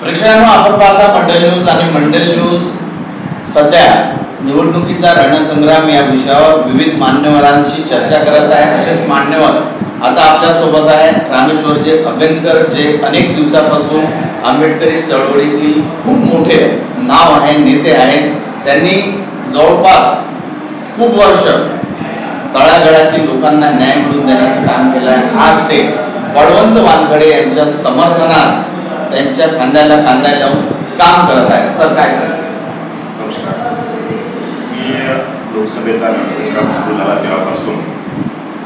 प्रेक्षकांनो, आपण पाहता मंडल न्यूज आणि मंडल न्यूज सध्या निवडणुकीचा रणसंग्राम या विषयावर विविध मान्यवरांशी चर्चा करत आहे। विशेष मान्यवर आता आपल्या सोबत आहे रामेश्वरचे अभ्यंकर, जे अनेक दिवसापासून आंबेडकरी चळवळीतील खूप मोठे नाव आहे, नेते आहेत। त्यांनी जवळपास खूप वर्ष तळागाळातील लोकांना न्याय मिळवून देण्याचं काम केलं आहे। आज ते बळवंत वानखडे यांच्या समर्थनात त्यांच्या खांद्याला खांदा लावून काम करत आहेत। सर, काय सर? नमस्कार। मी लोकसभेचा रणसंग्राम सुरू झाला तेव्हापासून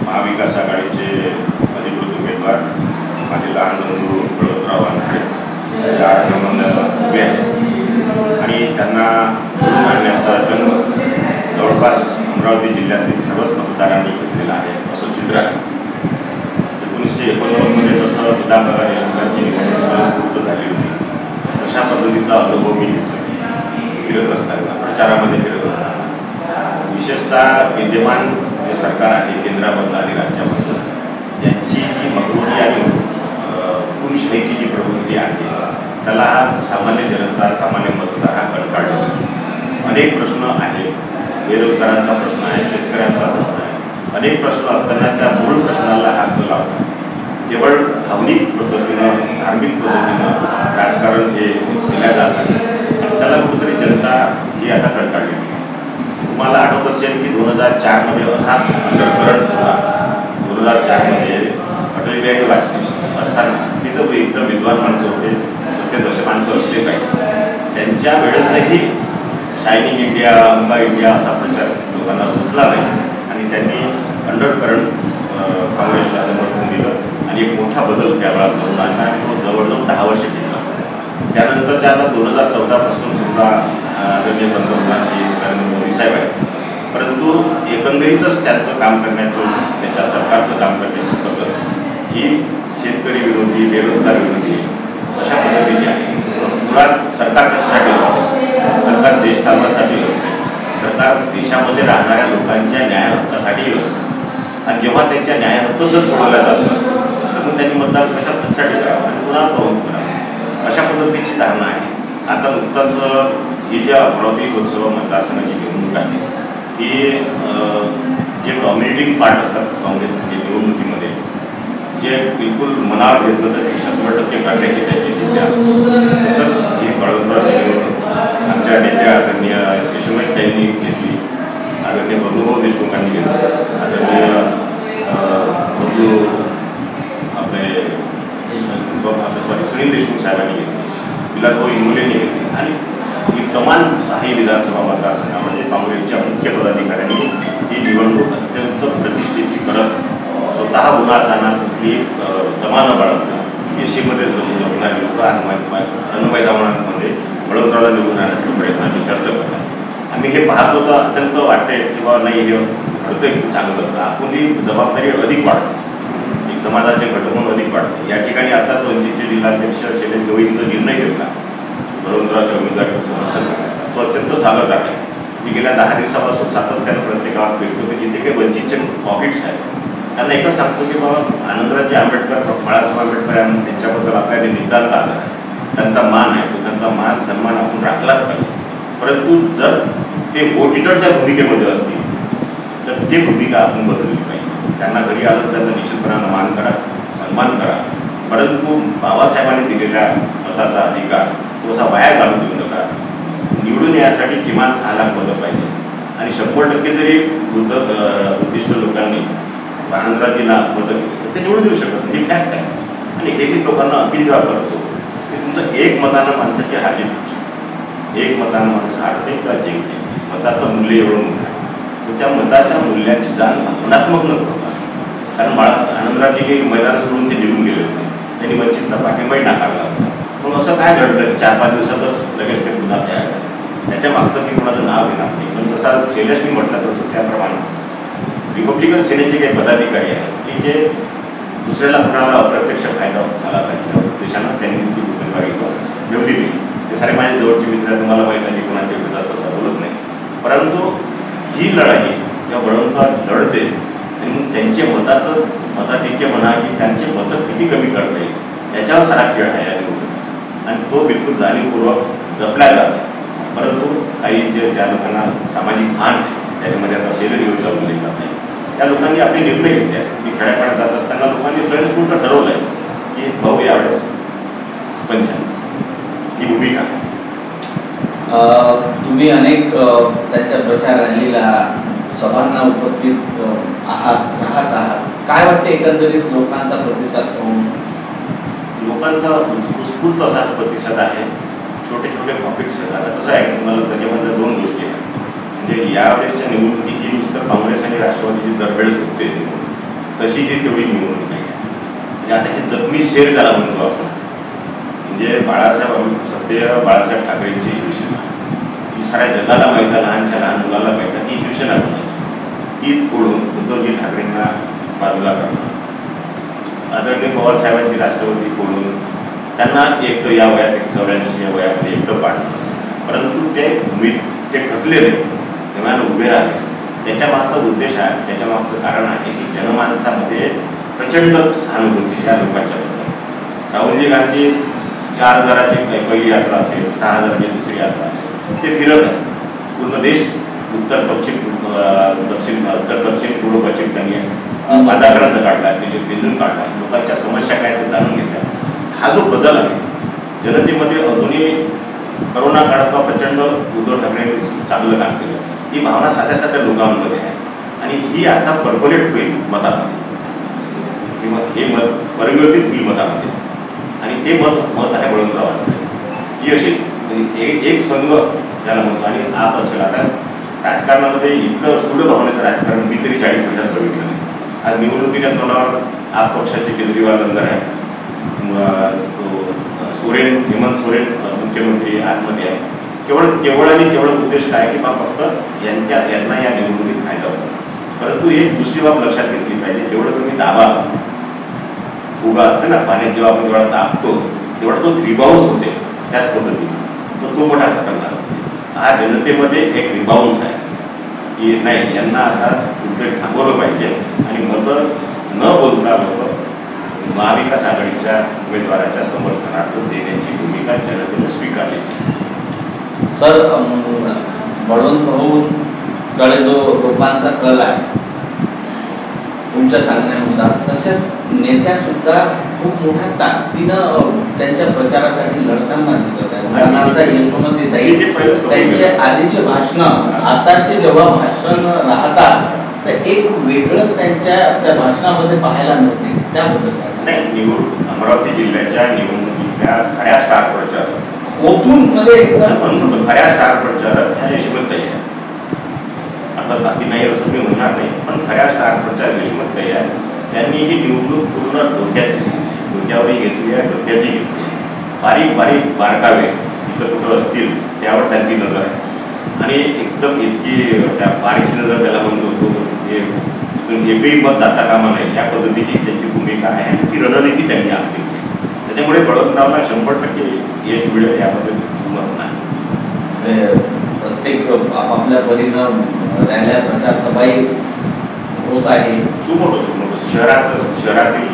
महाविकास आघाडीचे अधिकृत उमेदवार माझे लहान बंधू बळवंतराव वानखडे या निवडणुकीला उभे आहेत आणि त्यांना निवडून आणण्याचा जन्म जवळपास अमरावती जिल्ह्यातील सर्वच मतदारांनी घेतलेला आहे असं चित्र आहे। 1989 जसं सुधाकर देशमुखांची निवडणूक स्वयंस्फूर्त झाली होती तशा पद्धतीचा अनुभव मी घेतोय फिरत असताना, प्रचारामध्ये फिरत असताना। विशेषतः विद्यमान जे सरकार आहे केंद्रामधलं आणि राज्यामधलं यांची जी मक्रोरी आणि हुकुमशाहीची जी प्रवृत्ती आहे त्याला सामान्य जनता, सामान्य मतदार हा कंटाळलेला आहे। अनेक प्रश्न आहेत, बेरोजगारांचा प्रश्न आहे, शेतकऱ्यांचा प्रश्न आहे, अनेक प्रश्न असताना त्या मूळ प्रश्नाला हात न लावता केवळ भावनिक पद्धतीनं, धार्मिक पद्धतीनं राजकारण हे केल्या जात आहे आणि त्याला कुठेतरी जनता ही आता कंटाळलेली आहे। तुम्हाला आठवत असेल की 2004 असाच अंडरकरंट होता। 2004 अटल बिहारी वाजपेयी असताना तिथं एकदम विद्वान माणसं होते, सत्यदर्शक माणसं असले पाहिजे। त्यांच्या वेळेसही शायनिंग इंडिया, अंबा इंडिया असा प्रचार लोकांना रुचला नाही आणि त्यांनी अंडरकरंट काँग्रेसला समर्थन दिलं आणि एक मोठा बदल त्यावेळेला घडून आणला आणि तो जवळजवळ 10 वर्ष टिकला। त्यानंतर त्या आता 2014 पासून सुद्धा आदरणीय पंतप्रधानजी नरेंद्र मोदी साहेब आहेत, परंतु एकंदरीतच त्यांचं काम करण्याचं, त्यांच्या सरकारचं काम करण्याची पद्धत ही शेतकरी विरोधी, बेरोजगार विरोधी अशा पद्धतीची आहे। मुळात सरकार कशासाठी असते? सरकार देश चालवण्यासाठी असते। सरकार देशामध्ये राहणाऱ्या लोकांच्या न्याय हक्कासाठीही असते आणि जेव्हा त्यांच्या न्याय हक्क जर सोडवल्या जात नसतो तर मग त्यांनी मतदान कशासाठी करावं आणि कुणाला पाहून करावं अशा पद्धतीची धारणा आहे। आता नुकताच ही ज्या अमरावती लोकसभा मतदारसंघाची निवडणूक आहे ही जे डॉमिनेटिंग पार्ट असतात काँग्रेस निवडणुकीमध्ये, जे बिलकुल मनावर घेतलं तर 100% करण्याची त्यांची जिद्द असते। तसंच ही बळवंतरावची निवडणूक आमच्या नेत्या आदरणीय यशोमती त्यांनी घेतली, आदरणीय बबनूभाऊ देशमुखांनी घेतली, आदरणीय बंधू आपले सुनील देशमुख साहेबांनी घेतली, विलासभाऊ इंगोलेंनी घेतली आणि ही कमान 6 विधानसभा मतदारसंघामध्ये काँग्रेसच्या मुख्य पदाधिकाऱ्यांनी ही निवडणूक अत्यंत प्रतिष्ठेची करत स्वतः उन्हाताना कुठली दमा न बाळगता एसीमध्ये जगणारी लोक रणमैदानामध्ये बळवंतरावला निवडून आणण्यासाठी प्रयत्नाची शर्त करतात। आम्ही हे पाहत होतो, अत्यंत वाटते की बाबा नाही हे घडतंय चांगलं, आपली जबाबदारी अधिक वाढते, एक समाजाचे घटक म्हणून अधिक वाढते। या ठिकाणी आताच वंचितचे जिल्हाध्यक्ष शैलेश गवईंचा निर्णय घेतला बळवंतरावच्या उमेदवारीचं समर्थन करण्याचा, तो अत्यंत स्वागत आहे। मी गेल्या 10 दिवसापासून सातत्यानं प्रत्येक गावात फिरतो की जिथे काही वंचितचे पॉकेट्स आहेत त्यांना एकच सांगतो की बाबा आनंदरावजी आंबेडकर, बाळासाहेब आंबेडकर यांच्याबद्दल आपल्याला नितांत आदर आहे, त्यांचा मान आहे, तो त्यांचा मान सन्मान आपण राखलाच पाहिजे। परंतु जर ते वोट ईटरच्या भूमिकेमध्ये असतील तर ते भूमिका आपण बदलली पाहिजे। त्यांना घरी आलं त्यांचा निश्चितपणानं मान करा, सन्मान करा, परंतु बाबासाहेबांनी दिलेल्या मताचा अधिकार तो असा वाया घालू देऊ नका। निवडून यासाठी किमान 6 लाख मतं पाहिजे आणि 100% जरी बुद्धिस्ट लोकांनी आनंदरावजीला मतं दिली तर ते निवडून देऊ शकत नाही, हे फॅक्ट आहे। आणि हे मी लोकांना अपील जेव्हा करतो की तुमचं 1 मतानं माणसाची हार जीत होऊ शकते, 1 मतानं माणूस हारते किंवा जिंकते, मताचं मूल्य एवढं मूल्य आहे, तर त्या मताच्या मूल्याची जाण भावनात्मक न करता, कारण आनंदरावजींनी मैदान सोडून ते निघून गेले होते, त्यांनी वंचितचा पाठिंबाही नाकारला होता। मग असं काय घडलं की 4-5 दिवसातच लगेच ते पुन्हा तयार झाले? त्याच्या मागचं मी कोणाचं नाव घेणार नाही, पण जसा शैलेश मी म्हटलं तसं त्याप्रमाणे रिपब्लिकन सेनेचे काही पदाधिकारी आहेत की जे दुसऱ्याला कुणाला अप्रत्यक्ष फायदा झाला पाहिजे या उद्देशानं त्यांनी ती उमेदवारी ठेवली नाही। ते सारे माझे जवळचे मित्र आहेत, तुम्हाला माहीत आहे कोणाच्या विरोधात असं बोलत नाही, परंतु ही लढाई जेव्हा बळवंतराव लढते आणि मग त्यांच्या मताधिक्य म्हणा की त्यांचे मतं किती कमी करता येईल याच्यावर सारा खेळ आहे या निवडणुकीचा आणि तो बिलकुल जाणीवपूर्वक जपल्या जातात. परंतु काही ज्या लोकांना सामाजिक भान आहे त्याच्यामध्ये आता सेलर योजना उल्लेख करत आहे, त्या लोकांनी आपले निर्णय घेतले आहेत. मी खेड्यापाड्यात जात असताना लोकांनी स्वयंस्फूर्त ठरवलं आहे की भाऊ यावेळेस पंचायत ही भूमिका आहे. तुम्ही अनेक त्यांच्या प्रचार रॅलीला सभांना उपस्थित राहत आहात. काय वाटते एकंदरीत लोकांचा प्रतिसाद पाहून? लोकांचा उत्स्फूर्त असा प्रतिसाद आहे. छोटे छोटे टॉपिक्स आहेत. कसं आहे तुम्हाला त्याच्यामध्ये दोन गोष्टी आहेत. म्हणजे यावेळेसच्या निवडणुकी ही नुसतं काँग्रेस आणि राष्ट्रवादीची दरवेळेस होते तशी ही तेवढी निवडणूक नाही आहे. म्हणजे आता हे जखमी शेर ज्याला म्हणतो आपण, म्हणजे बाळासाहेब ठाकरेंची शिवसेना ही साऱ्या जगाला माहीत आहे, लहान मुलाला माहीत आहे की शिवसेना कोणाची. ती फोडून उद्धवजी ठाकरेंना बाजूला करणं, आदरणीय पवार साहेबांची राष्ट्रवादी फोडून त्यांना एकटं या वयात 84 या वयामध्ये एकटं पाडणं. परंतु ते खचले नाही, तेव्हा उभे राहिले. त्याच्या मागचा उद्देश आहे, त्याच्या मागचं कारण आहे की जनमानसामध्ये प्रचंड सहानुभूती या लोकांच्याबद्दल. राहुलजी गांधी 4000ची पहिली यात्रा असेल, 6000ची दुसरी यात्रा असेल, ते फिरत आहे पूर्ण देश, उत्तर दक्षिण पूर्व पश्चिम त्यांनी वादाग्रंथ काढला, बिंदून काढला, लोकांच्या समस्या काय ते जाणून घेतल्या. हा जो बदल आहे जनतेमध्ये, अजूनही करोना काळात प्रचंड उद्धव ठाकरेंनी चांगलं काम केलं, ही भावना साध्या साध्या लोकांमध्ये आहे. आणि ही आता पर्कोलेट होईल मतामध्ये, हे मत परिवर्तित होईल मतामध्ये. आणि ते मत आहे बळवंतराव आढळरावांचं. ही अशी एक संघ ज्याला म्हणतो. आणि आप असेल, आता राजकारणामध्ये इतकं सूड भावनेचं राजकारण मी तरी 40 वर्षात बघितलं नाही. आज निवडणुकीच्या तोंडावर आप पक्षाचे केजरीवाल अंदर आहे, हेमंत सोरेन मुख्यमंत्री आतमध्ये आहे. केवळ उद्देश काय की बा फक्त यांना या निवडणुकीत फायदा होतो. परंतु एक दुसरी बाब लक्षात घेतली पाहिजे, जेवढं तुम्ही दाबा उगा असते ना पाण्यात, जेव्हा आपण जेवढा दाबतो तेवढा तो रिबाउन्स होते त्याच पद्धतीने, तो मोठा खतरनाक असते. हा जनतेमध्ये एक रिबाउन्स आहे की नाही, यांना आता कुठेतरी थांबवलं पाहिजे. आणि मतं न बोलता लोक महाविकास आघाडीच्या उमेदवाराच्या समर्थनार्थ देण्याची भूमिका जनतेने स्वीकारलेली आहे. सर, बळवंत भाऊकडे जो लोकांचा कल आहे तुमच्या सांगण्यानुसार, तसेच नेत्या सुद्धा खूप मोठ्या ताकदीनं त्यांच्या प्रचारासाठी लढताना दिसत आहे. उदाहरणार्थ यशोमतीताई, त्यांचे आधीचे भाषण, आताचे जेव्हा भाषण राहतात तर एक वेगळंच त्या भाषणामध्ये पाहायला मिळते. त्याबद्दल नाही, अमरावती जिल्ह्याच्या निवडणुकीतल्या खऱ्या स्टार प्रचारक ओतून मध्ये खऱ्या स्टार प्रचारक ह्या यशोमतीताई आहे. अर्थात बाकी नाही असं मी म्हणणार नाही, पण खऱ्या स्टार प्रचारक यशोमतीताई आहे. त्यांनी ही निवडणूक पूर्ण डोक्यावरही घेतली आहे, डोक्यातही घेतली आहे. बारीक बारकावे जिथं कुठं असतील त्यावर त्यांची नजर आहे. आणि एकदम इतकी त्या बारीक नजर त्याला म्हणतो तो एकही मत जाता कामा नाही या पद्धतीची त्यांची भूमिका आहे. आणि ती रणनीती त्यांनी आखली आहे. त्याच्यामुळे बळवंतरावला 100% यश मिळेल यामध्ये मत नाही. प्रत्येक आपापल्या परीनं रॅल्या, प्रचार सभाही होत आहे. सुमोठं शहरातील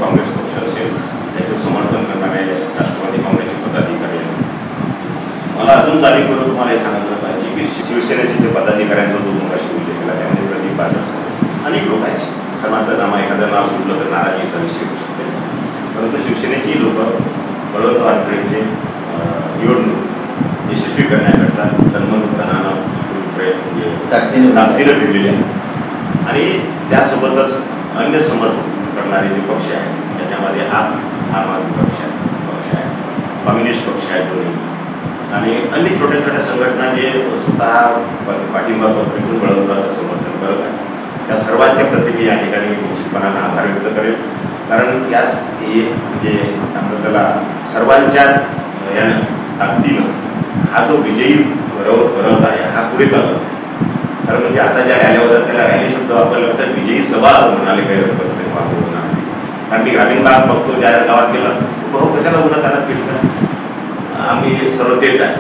काँग्रेस पक्ष असेल, त्याचं समर्थन करणारे राष्ट्रवादी काँग्रेसचे पदाधिकारी. मला अजून जाणीवपूर्वक तुम्हाला हे सांगितलं पाहिजे की शिवसेनेचे जे पदाधिकाऱ्यांचा जो मगाशी उल्लेख केला त्यामध्ये प्रदीप बाजवा अनेक लोक आहेत. सर्वांचं नाव, एखादं नाव सुटलं तर नाराजीचा विषय होऊ शकते. परंतु शिवसेनेची लोक बळवंतराव आढळरावांचे निवडणूक यशस्वी करण्याकरता तन्मनपणानं ताकदीनं भिडलेले आहेत. आणि त्यासोबतच अन्य समर्थन करणारे जे पक्ष आहेत त्याच्यामध्ये आम आदमी पक्ष आहे, कम्युनिस्ट पक्ष आहे दोन्ही, आणि अन्य छोट्या छोट्या संघटना जे स्वतः पाठिंबा पत्रिकेतून बळवंतरावांचं समर्थन करत आहेत. त्या सर्वांच्या प्रति मी या ठिकाणी निश्चितपणानं आभार व्यक्त करेल. कारण याच म्हणजे आपण त्याला सर्वांच्या यानं ताकदीनं हा जो विजयी रथ आहे हा पुढे चालत आहे. कारण म्हणजे आता ज्या रॅल्या होतात त्याला रॅली शब्द वापरला तर विजयी सभा असं म्हणाले काही हरकत नाही, वापर होणार नाही. कारण मी ग्रामीण भाग बघतो, ज्या गावात गेलं भाऊ कशाला पुन्हा त्याला फिरतं, आम्ही सर्व तेच आहे.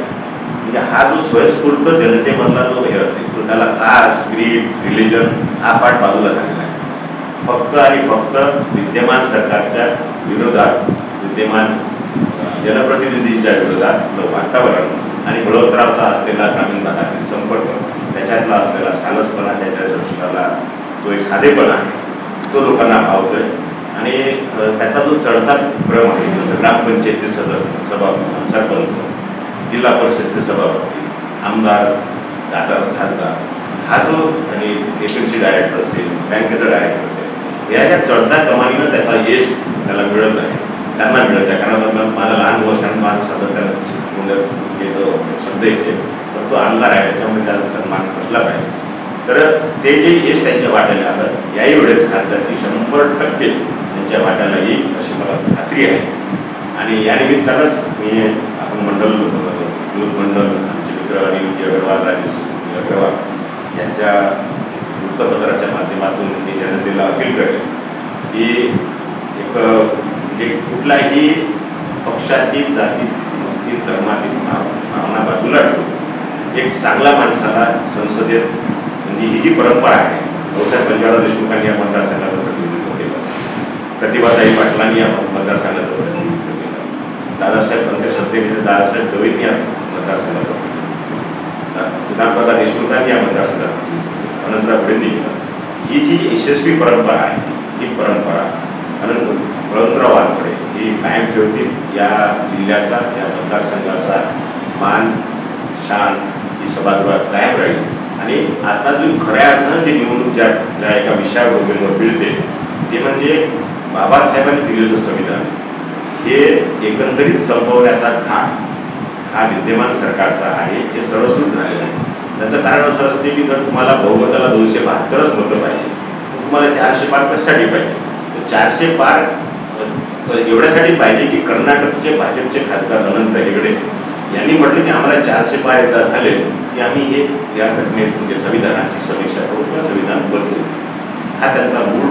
म्हणजे हा जो स्वयंस्फूर्त जनतेमधला जो हे असते तो त्याला कास्ट, क्रीड, रिलिजन हा पाठ बाजूला झालेला आहे. फक्त आणि फक्त विद्यमान सरकारच्या विरोधात, विद्यमान जनप्रतिनिधींच्या विरोधात वातावरण आणि बळवंतरावचा असलेला ग्रामीण भागातील संपर्क, त्याच्यातला असलेला सालसपणा, त्याच्या दर्शनाला जो एक साधेपणा आहे तो लोकांना भावतोय. आणि त्याचा जो चढता क्रम आहे, जसं ग्रामपंचायती सरपंच, जिल्हा परिषदेचे सभापती, आमदार, खासदार, हा जो आणि एपीएमसी डायरेक्टर असेल, बँकेचा डायरेक्टर असेल, या चढत्या कमानीनं त्याचा यश त्याला मिळत आहे, त्यांना मिळत आहे. कारण माझा लहान वर्षांनी माझं सातत्यानं जे जो शब्द येते पण तो आमदार आहे, त्याच्यामुळे त्याचा सन्मान कसला पाहिजे. तर ते जे यश त्यांच्या वाट्याला आलं, याही वेळेस खासदारकी 100% त्यांच्या वाट्याला येईल अशी मला खात्री आहे. आणि या निमित्तानंच मी आपण न्यूज मंडळ, आमचे मित्र अनिल अग्रवाल, राजेश अग्रवाल यांच्या वृत्तपत्राच्या माध्यमातून मी जनतेला अपील करेन की एक म्हणजे कुठलाही पक्षातील, जातीतील, धर्मातील भावना बाजूला ठेवून एक चांगला माणसाला संसदेत, म्हणजे ही जी परंपरा आहे, भाऊसाहेब बंजारा देशमुखांनी या मतदारसंघाचं प्रतिनिधित्व केलं, प्रतिभाताई पाटलांनी या मतदारसंघाचं प्रतिनिधित्व केलं, दादासाहेब पंते सत्तेमध्ये दादासाहेब दवेंनी या मतदारसंघाचं प्रतिनिधित्व केलं, सुधामदादा देशमुखांनी या मतदारसंघात अनंतराव भिडेंनी केलं. ही जी यशस्वी परंपरा आहे, ही परंपरा बळवंतरावांकडे ही कायम ठेवतील. या जिल्ह्याचा, या मतदारसंघाचा मान, शान ही सभागृहात कायम राहील. आणि आता जो खऱ्या अर्थानं जी निवडणूक ज्या एका विषयावर डोमेनवर मिळते ते म्हणजे बाबासाहेबांनी दिलेलं संविधान, हे एकंदरीत संपवण्याचा घाट हा विद्यमान सरकारचा आहे. हे सर्वसूट झालेलं आहे. त्याचं कारण असं असते की जर तुम्हाला बहुमताला 272च मतं पाहिजे, तुम्हाला 400 पार कशासाठी पाहिजे? 400 पार एवढ्यासाठी पाहिजे की कर्नाटकचे भाजपचे खासदार अनंत हेगडे यांनी म्हटलं की आम्हाला 400 पार एकदा झाले की आम्ही हे या घटनेस म्हणजे संविधानाची समीक्षा करू किंवा संविधान बदलू. हा त्यांचा मूळ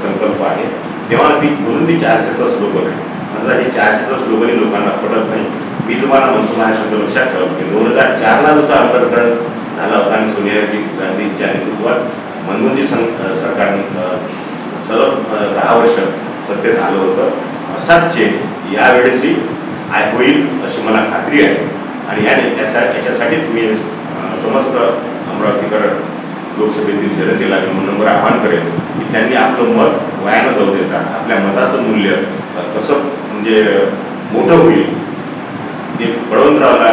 संकल्प आहे. तेव्हा म्हणून ती 400चं स्लोगन आहे. माझा हे 400चं स्लोगन लोकांना पडत नाही. मी तुम्हाला म्हणतो, माझा शब्द लक्षात ठेवा की 2004ला जसं आंबेडकर झाला होता आणि सोनिया गांधींच्या नेतृत्वात मनमोहनजी सरकारनं सलग 10 वर्ष सत्तेत आलं होतं, असाच चेंज यावेळेसही होईल अशी मला खात्री आहे. आणि याच्यासाठीच मी समस्त अमरावतीकर लोकसभेतील जनतेला मी नंबर आवाहन करेन की त्यांनी आपलं मत वाया न जाऊ देता आपल्या मताचं मूल्य कसं म्हणजे मोठं होईल, ते बळवंतरावला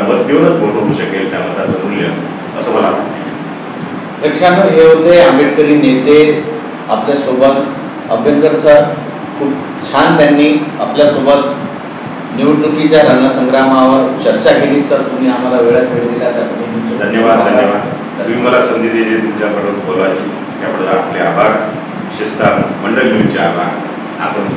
मत देऊनच मोठं होऊ शकेल त्या मताचं मूल्य, असं मला वाटतं. लक्षात हे होते आंबेडकरी नेते आपल्यासोबत. आंबेडकर सर खूप छान त्यांनी आपल्यासोबत निवडणुकीच्या रणसंग्रामावर चर्चा केली. सर, तुम्ही आम्हाला वेळात वेळ दिला त्याबद्दल धन्यवाद. तुम्ही मला संधी दिली तुमच्याबरोबर बोलायची, त्याबद्दल आपले आभार. विशेषतः मंडल न्यूजचे आभार. आपण